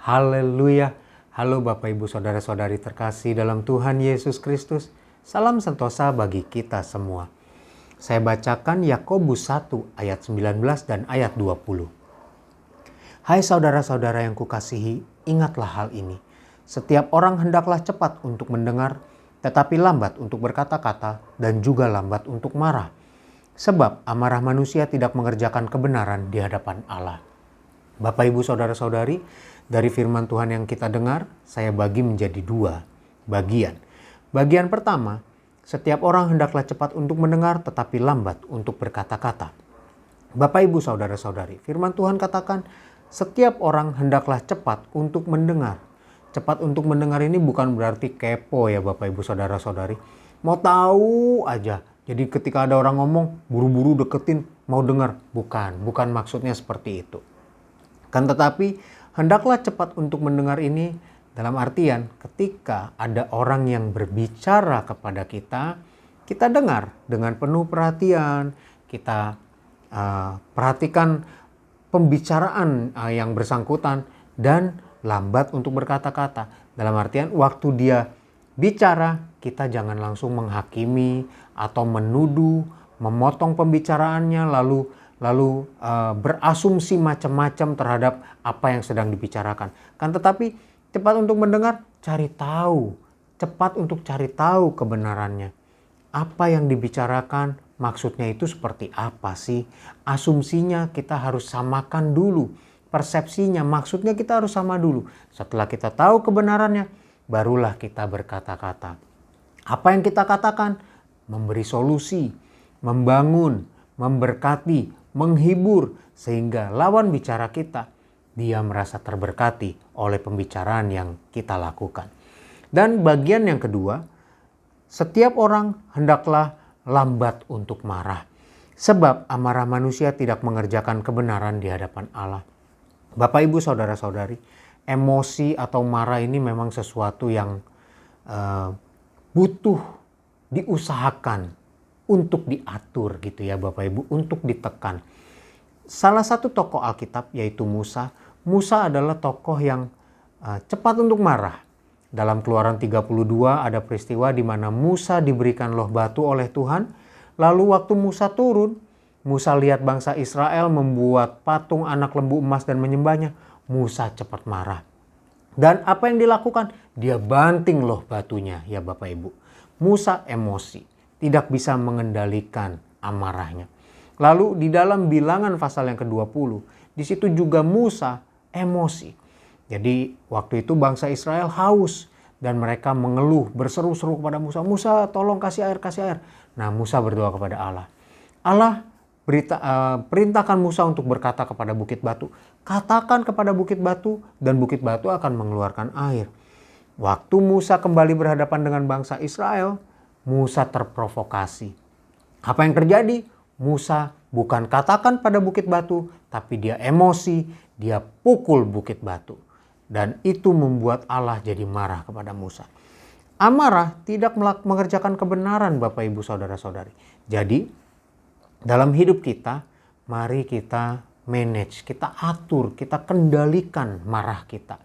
Haleluya. Halo Bapak Ibu Saudara-saudari terkasih dalam Tuhan Yesus Kristus. Salam sentosa bagi kita semua. Saya bacakan Yakobus 1 ayat 19 dan ayat 20. Hai saudara-saudara yang kukasihi, ingatlah hal ini. Setiap orang hendaklah cepat untuk mendengar, tetapi lambat untuk berkata-kata dan juga lambat untuk marah. Sebab amarah manusia tidak mengerjakan kebenaran di hadapan Allah. Bapak Ibu Saudara-saudari, dari firman Tuhan yang kita dengar, saya bagi menjadi dua bagian. Bagian pertama, setiap orang hendaklah cepat untuk mendengar tetapi lambat untuk berkata-kata. Bapak Ibu Saudara-saudari, firman Tuhan katakan setiap orang hendaklah cepat untuk mendengar. Cepat untuk mendengar ini bukan berarti kepo ya Bapak Ibu Saudara-saudari. Mau tahu aja. Jadi ketika ada orang ngomong, buru-buru deketin, mau dengar. Bukan maksudnya seperti itu. Kan tetapi hendaklah cepat untuk mendengar ini dalam artian ketika ada orang yang berbicara kepada kita, kita dengar dengan penuh perhatian, kita perhatikan pembicaraan yang bersangkutan dan lambat untuk berkata-kata. Dalam artian waktu dia bicara, kita jangan langsung menghakimi atau menuduh, memotong pembicaraannya lalu berasumsi macam-macam terhadap apa yang sedang dibicarakan. Kan tetapi cepat untuk mendengar, cari tahu. Cepat untuk cari tahu kebenarannya. Apa yang dibicarakan, maksudnya itu seperti apa sih? Asumsinya kita harus samakan dulu. Persepsinya, maksudnya kita harus sama dulu. Setelah kita tahu kebenarannya, barulah kita berkata-kata. Apa yang kita katakan? Memberi solusi, membangun, memberkati, menghibur, sehingga lawan bicara kita, dia merasa terberkati oleh pembicaraan yang kita lakukan. Dan bagian yang kedua, setiap orang hendaklah lambat untuk marah. Sebab amarah manusia tidak mengerjakan kebenaran di hadapan Allah. Bapak Ibu Saudara-saudari, emosi atau marah ini memang sesuatu yang butuh diusahakan untuk diatur gitu ya Bapak Ibu, untuk ditekan. Salah satu tokoh Alkitab yaitu Musa. Musa adalah tokoh yang cepat untuk marah. Dalam Keluaran 32 ada peristiwa di mana Musa diberikan loh batu oleh Tuhan. Lalu waktu Musa turun, Musa lihat bangsa Israel membuat patung anak lembu emas dan menyembahnya. Musa cepat marah. Dan apa yang dilakukan? Dia banting loh batunya ya Bapak Ibu. Musa emosi. Tidak bisa mengendalikan amarahnya. Lalu di dalam Bilangan pasal yang ke-20, di situ juga Musa emosi. Jadi waktu itu bangsa Israel haus dan mereka mengeluh, berseru-seru kepada Musa, "Musa, tolong kasih air, kasih air." Nah, Musa berdoa kepada Allah. Allah perintahkan Musa untuk berkata kepada bukit batu, "Katakan kepada bukit batu dan bukit batu akan mengeluarkan air." Waktu Musa kembali berhadapan dengan bangsa Israel, Musa terprovokasi. Apa yang terjadi? Musa bukan katakan pada bukit batu, tapi dia emosi, dia pukul bukit batu. Dan itu membuat Allah jadi marah kepada Musa. Amarah tidak mengerjakan kebenaran Bapak Ibu Saudara-saudari. Jadi dalam hidup kita, mari kita manage, kita atur, kita kendalikan marah kita.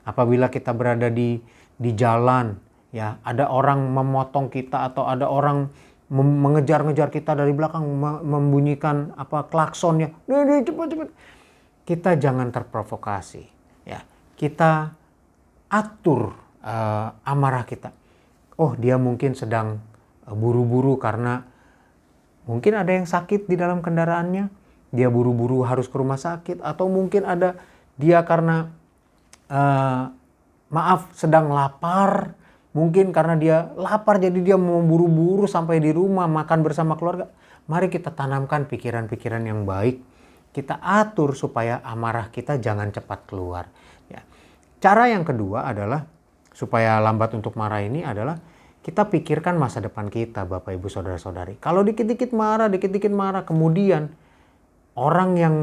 Apabila kita berada di jalan, ya, ada orang memotong kita atau ada orang mengejar-ngejar kita dari belakang, membunyikan klaksonnya, cepat. Kita jangan terprovokasi, ya. Kita atur amarah kita. Oh, dia mungkin sedang buru-buru karena mungkin ada yang sakit di dalam kendaraannya, dia buru-buru harus ke rumah sakit, atau mungkin ada dia karena sedang lapar. Mungkin karena dia lapar jadi dia mau buru-buru sampai di rumah makan bersama keluarga. Mari kita tanamkan pikiran-pikiran yang baik. Kita atur supaya amarah kita jangan cepat keluar. Ya. Cara yang kedua adalah supaya lambat untuk marah ini adalah kita pikirkan masa depan kita Bapak Ibu Saudara-saudari. Kalau dikit-dikit marah, kemudian orang yang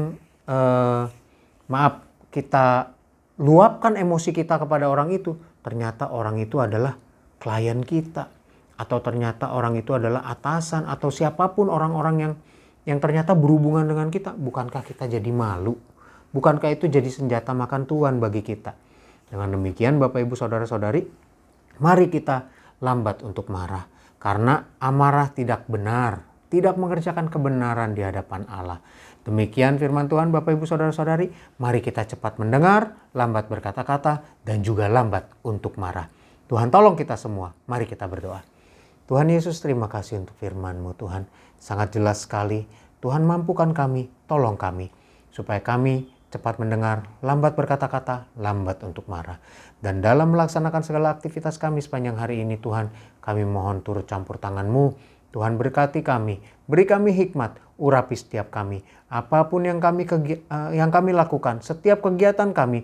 kita luapkan emosi kita kepada orang itu, ternyata orang itu adalah klien kita, atau ternyata orang itu adalah atasan, atau siapapun orang-orang yang ternyata berhubungan dengan kita. Bukankah kita jadi malu? Bukankah itu jadi senjata makan tuan bagi kita? Dengan demikian Bapak Ibu Saudara-saudari, mari kita lambat untuk marah. Karena amarah tidak benar, tidak mengerjakan kebenaran di hadapan Allah. Demikian firman Tuhan Bapak Ibu Saudara-saudari, mari kita cepat mendengar, lambat berkata-kata, dan juga lambat untuk marah. Tuhan tolong kita semua, mari kita berdoa. Tuhan Yesus, terima kasih untuk firman-Mu Tuhan. Sangat jelas sekali, Tuhan mampukan kami, tolong kami, supaya kami cepat mendengar, lambat berkata-kata, lambat untuk marah. Dan dalam melaksanakan segala aktivitas kami sepanjang hari ini Tuhan, kami mohon turut campur tangan-Mu. Tuhan berkati kami, beri kami hikmat, urapi setiap kami. Apapun yang kami lakukan, setiap kegiatan kami,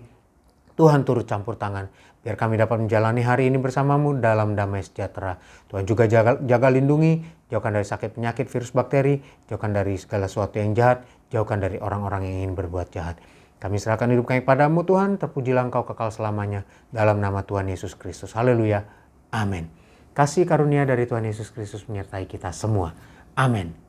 Tuhan turut campur tangan. Biar kami dapat menjalani hari ini bersama-Mu dalam damai sejahtera. Tuhan juga jaga lindungi, jauhkan dari sakit penyakit, virus, bakteri, jauhkan dari segala sesuatu yang jahat, jauhkan dari orang-orang yang ingin berbuat jahat. Kami serahkan hidup kami padamu Tuhan, terpujilah Engkau kekal selamanya. Dalam nama Tuhan Yesus Kristus. Haleluya. Amin. Kasih karunia dari Tuhan Yesus Kristus menyertai kita semua. Amin.